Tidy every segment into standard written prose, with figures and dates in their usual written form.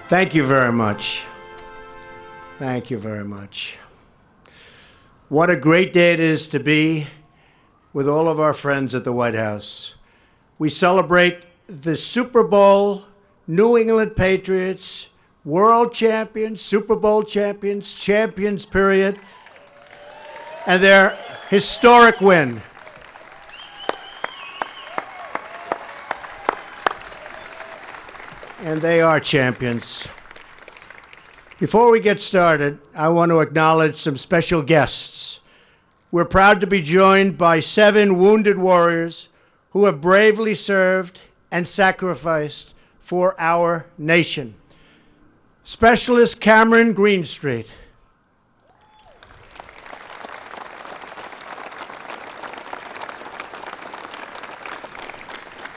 Thank you very much. Thank you very much. What a great day it is to be with all of our friends at the White House. We celebrate the Super Bowl, New England Patriots, world champions, Super Bowl champions, champions period, and their historic win. And they are champions. Before we get started, I want to acknowledge some special guests. We're proud to be joined by 7 wounded warriors who have bravely served and sacrificed for our nation. Specialist Cameron Greenstreet.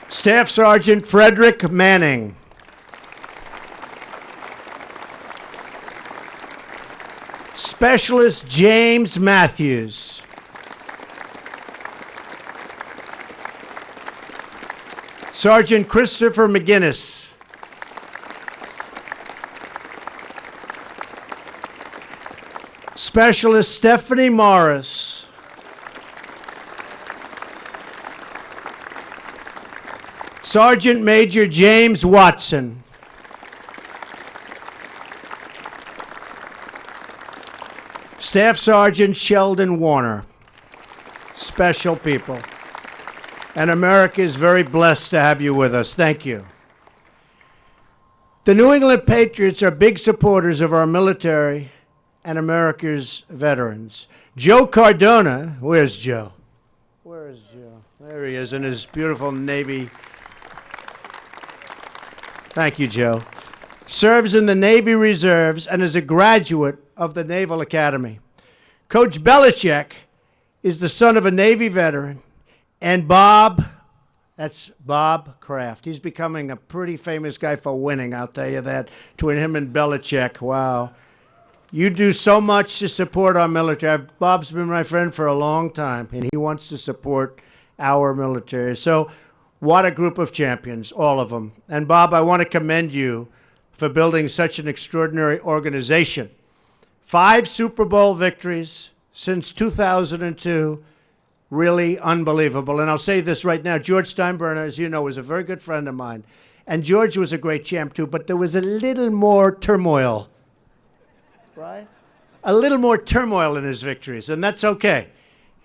Staff Sergeant Frederick Manning. Specialist James Matthews. Sergeant Christopher McGinnis. Specialist Stephanie Morris. Sergeant Major James Watson. Staff Sergeant Sheldon Warner. Special people. And America is very blessed to have you with us. Thank you. The New England Patriots are big supporters of our military and America's veterans. Joe Cardona, where's Joe? Where is Joe? There he is in his beautiful Navy. Thank you, Joe. Serves in the Navy Reserves and is a graduate of the Naval Academy. Coach Belichick is the son of a Navy veteran, and Bob, that's Bob Kraft. He's becoming a pretty famous guy for winning, I'll tell you that, between him and Belichick. Wow. You do so much to support our military. Bob's been my friend for a long time, and he wants to support our military. So what a group of champions, all of them. And Bob, I want to commend you for building such an extraordinary organization. 5 Super Bowl victories since 2002. Really unbelievable. And I'll say this right now. George Steinbrenner, as you know, is a very good friend of mine. And George was a great champ, too, but there was a little more turmoil, right? A little more turmoil in his victories, and that's okay.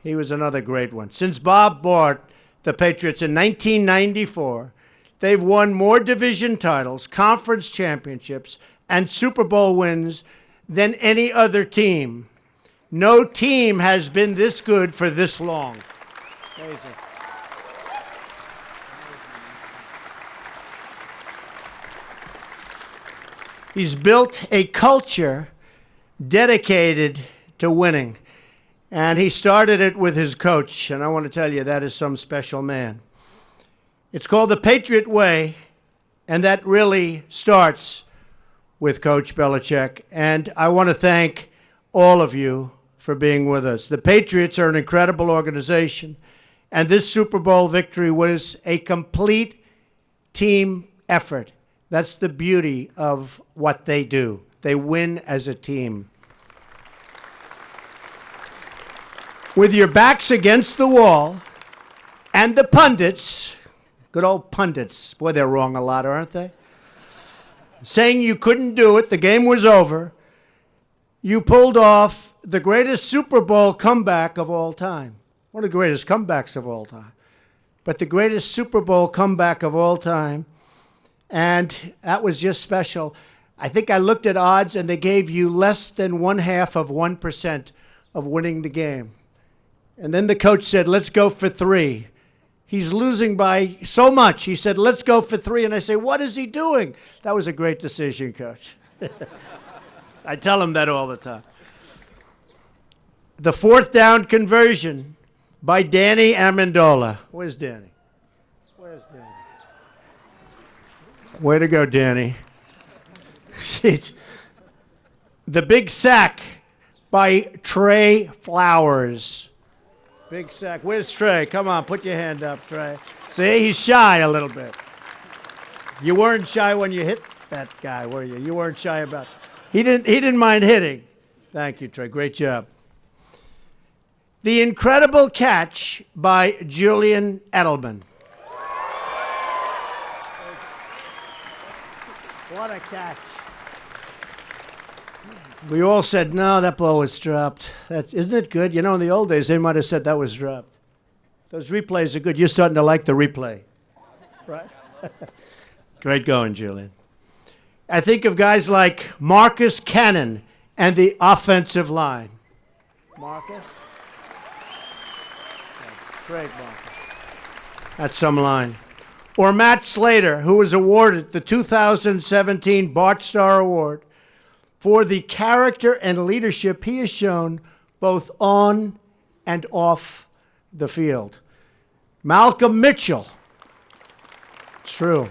He was another great one. Since Bob bought the Patriots in 1994, they've won more division titles, conference championships, and Super Bowl wins than any other team. No team has been this good for this long. Amazing. He's built a culture dedicated to winning. And he started it with his coach. And I want to tell you, that is some special man. It's called the Patriot Way. And that really starts with Coach Belichick. And I want to thank all of you for being with us. The Patriots are an incredible organization, and this Super Bowl victory was a complete team effort. That's the beauty of what they do. They win as a team. With your backs against the wall, and the pundits, good old pundits, boy, they're wrong a lot, aren't they? Saying you couldn't do it, the game was over, you pulled off the greatest Super Bowl comeback of all time. One of the greatest comebacks of all time. But the greatest Super Bowl comeback of all time. And that was just special. I think I looked at odds, and they gave you less than 0.5% of winning the game. And then the coach said, let's go for 3. He's losing by so much. He said, let's go for 3. And I say, what is he doing? That was a great decision, Coach. I tell him that all the time. The 4th down conversion by Danny Amendola. Where's Danny? Where's Danny? Way to go, Danny. The big sack by Trey Flowers. Big sack. Where's Trey? Come on, put your hand up, Trey. See, he's shy a little bit. You weren't shy when you hit that guy, were you? You weren't shy about it. He didn't mind hitting. Thank you, Trey. Great job. The incredible catch by Julian Edelman. What a catch. We all said, no, that ball was dropped. Isn't it good? You know, in the old days, they might have said that was dropped. Those replays are good. You're starting to like the replay. Right? Great going, Julian. I think of guys like Marcus Cannon and the offensive line. Marcus? Great, Marcus. That's some line. Or Matt Slater, who was awarded the 2017 Bart Starr Award for the character and leadership he has shown both on and off the field. Malcolm Mitchell. It's true.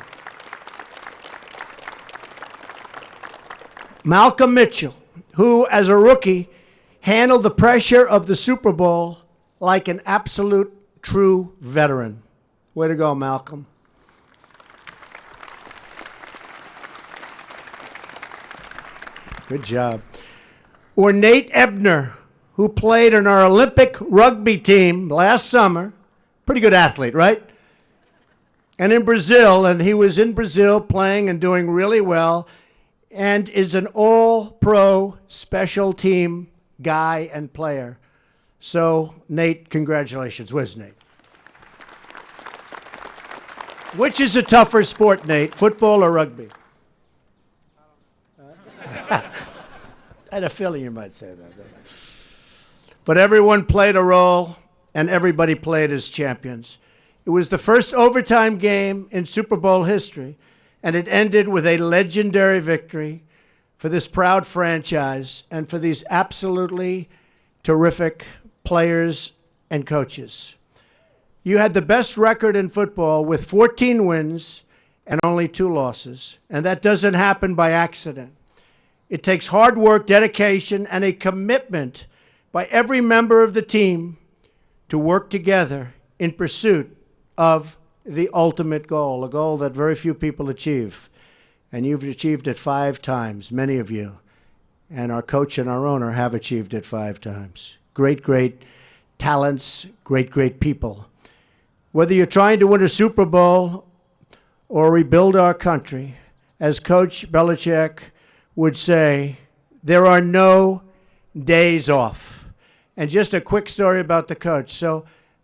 Malcolm Mitchell, who, as a rookie, handled the pressure of the Super Bowl like an absolute true veteran. Way to go, Malcolm. Good job. Or Nate Ebner, who played on our Olympic rugby team last summer. Pretty good athlete, right? And in Brazil, and he was in Brazil playing and doing really well, and is an all-pro special team guy and player. So, Nate, congratulations. Where's Nate? Which is a tougher sport, Nate, football or rugby? I had a feeling you might say that. But everyone played a role, and everybody played as champions. It was the first overtime game in Super Bowl history, and it ended with a legendary victory for this proud franchise and for these absolutely terrific players and coaches. You had the best record in football with 14 wins and only 2 losses, and that doesn't happen by accident. It takes hard work, dedication, and a commitment by every member of the team to work together in pursuit of the ultimate goal, a goal that very few people achieve. And you've achieved it 5 times, many of you. And our coach and our owner have achieved it 5 times. Great, great talents, great, great people. Whether you're trying to win a Super Bowl or rebuild our country, as Coach Belichick would say, there are no days off. And just a quick story about the coach. So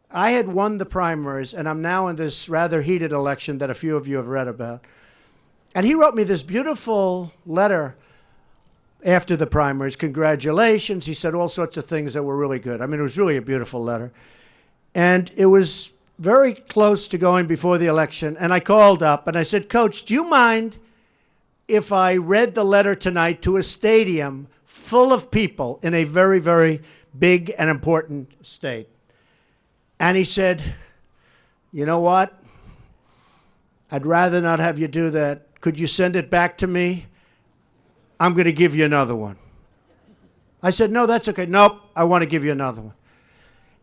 I had won the primaries, and I'm now in this rather heated election that a few of you have read about. And he wrote me this beautiful letter after the primaries. Congratulations. He said all sorts of things that were really good. I mean, it was really a beautiful letter. And it was very close to going before the election. And I called up, and I said, Coach, do you mind if I read the letter tonight to a stadium full of people in a very, very big and important state? And he said, you know what? I'd rather not have you do that. Could you send it back to me? I'm going to give you another one. I said, no, that's okay. Nope, I want to give you another one.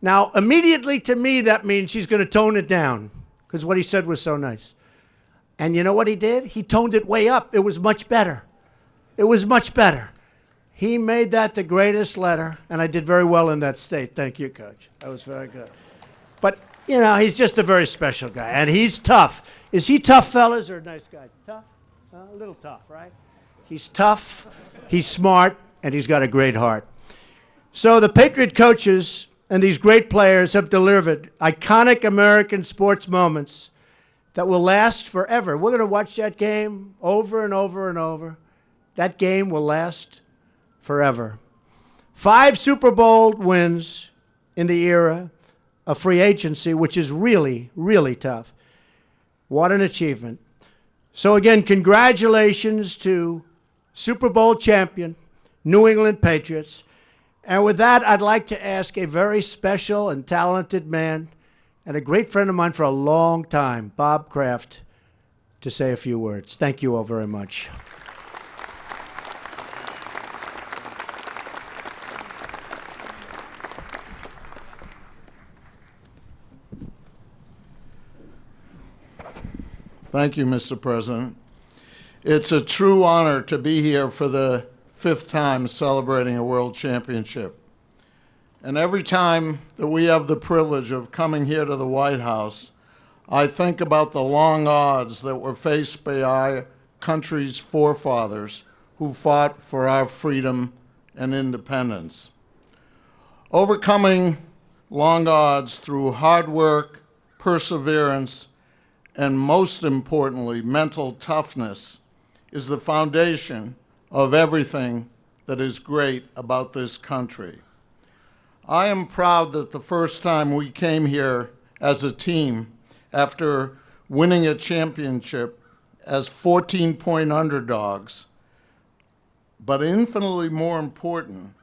Now, immediately to me, that means he's going to tone it down because what he said was so nice. And you know what he did? He toned it way up. It was much better. It was much better. He made that the greatest letter, and I did very well in that state. Thank you, Coach. That was very good. But, you know, he's just a very special guy, and he's tough. Is he tough, fellas, or a nice guy? Tough? A little tough, right? He's tough, he's smart, and he's got a great heart. So the Patriot coaches and these great players have delivered iconic American sports moments that will last forever. We're going to watch that game over and over and over. That game will last forever. 5 Super Bowl wins in the era of free agency, which is really, really tough. What an achievement. So again, congratulations to Super Bowl champion, New England Patriots. And with that, I'd like to ask a very special and talented man and a great friend of mine for a long time, Bob Kraft, to say a few words. Thank you all very much. Thank you, Mr. President. It's a true honor to be here for the 5th time celebrating a world championship. And every time that we have the privilege of coming here to the White House, I think about the long odds that were faced by our country's forefathers who fought for our freedom and independence. Overcoming long odds through hard work, perseverance, and most importantly, mental toughness is the foundation of everything that is great about this country. I am proud that the first time we came here as a team after winning a championship as 14-point underdogs, but infinitely more important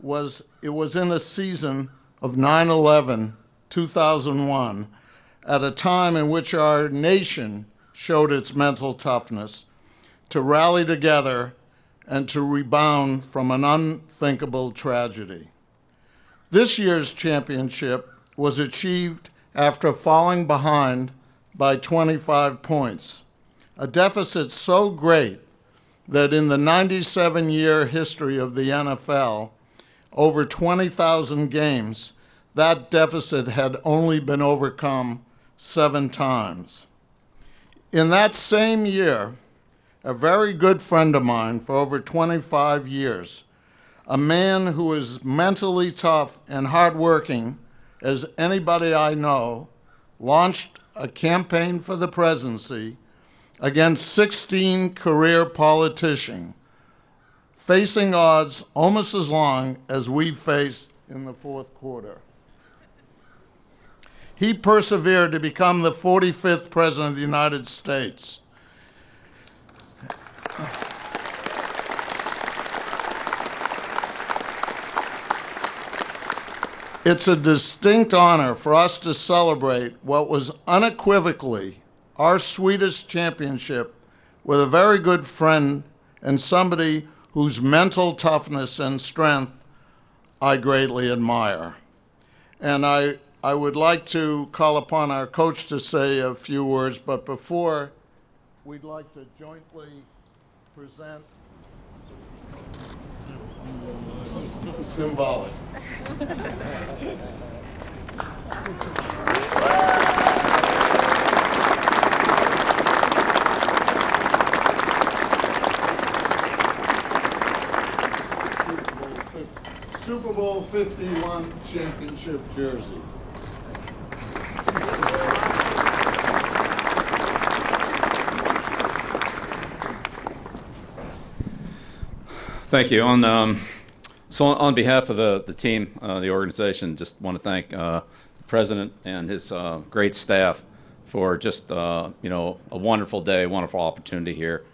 was it was in a season of 9/11, 2001, at a time in which our nation showed its mental toughness to rally together and to rebound from an unthinkable tragedy. This year's championship was achieved after falling behind by 25 points, a deficit so great that in the 97-year history of the NFL, over 20,000 games, that deficit had only been overcome 7 times. In that same year, a very good friend of mine for over 25 years, a man who is mentally tough and hardworking as anybody I know, launched a campaign for the presidency against 16 career politicians, facing odds almost as long as we faced in the fourth quarter. He persevered to become the 45th President of the United States. It's a distinct honor for us to celebrate what was unequivocally our sweetest championship with a very good friend and somebody whose mental toughness and strength I greatly admire. And I would like to call upon our coach to say a few words, but before, we'd like to jointly present symbolic. Super Bowl 51 championship jersey. Thank you. On behalf of the team, the organization, just want to thank the president and his great staff for just a wonderful day, a wonderful opportunity here.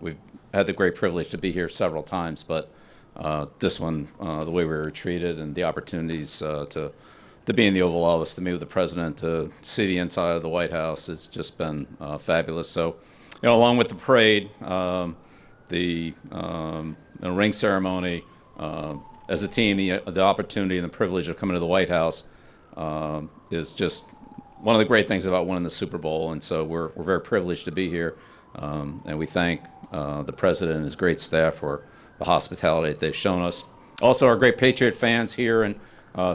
We've had the great privilege to be here several times, but this one, the way we were treated and the opportunities to be in the Oval Office, to meet with the president, to see the inside of the White House, has just been fabulous. So, along with the parade, the ring ceremony, as a team, the opportunity and the privilege of coming to the White House is just one of the great things about winning the Super Bowl. And so we're very privileged to be here, and we thank the president and his great staff for the hospitality that they've shown us. Also, our great Patriot fans here and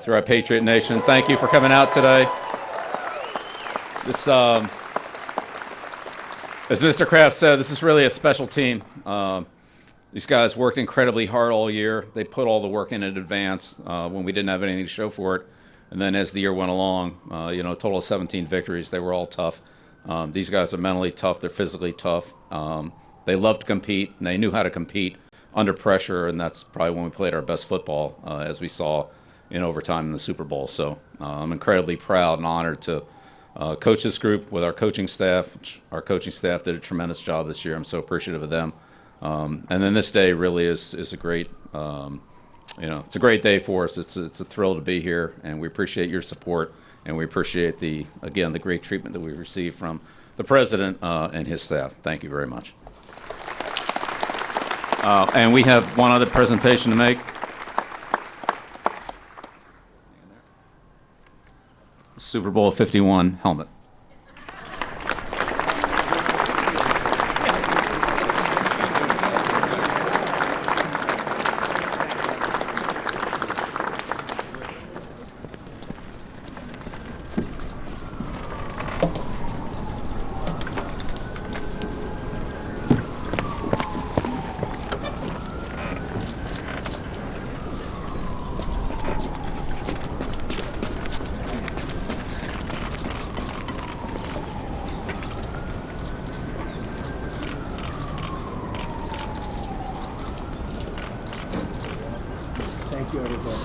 throughout Patriot Nation, thank you for coming out today. This, as Mr. Kraft said, this is really a special team. These guys worked incredibly hard all year. They put all the work in advance when we didn't have anything to show for it. And then as the year went along, a total of 17 victories. They were all tough. These guys are mentally tough. They're physically tough. They love to compete, and they knew how to compete under pressure, and that's probably when we played our best football, as we saw in overtime in the Super Bowl. So I'm incredibly proud and honored to coach this group with our coaching staff. Our coaching staff did a tremendous job this year. I'm so appreciative of them. And then this day really is a great, it's a great day for us. It's a thrill to be here, and we appreciate your support, and we appreciate the great treatment that we received from the president and his staff. Thank you very much. And we have one other presentation to make. Super Bowl 51 helmet. Thank you, everybody.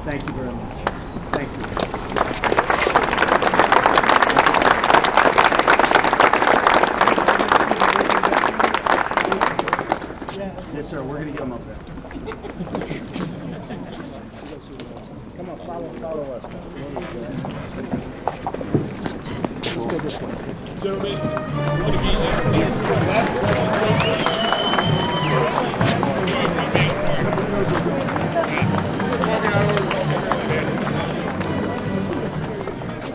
Thank you very much. Thank you. Yes, sir. We're going to get them up there. Come on, follow us. Let's go this way. Gentlemen, we're going to be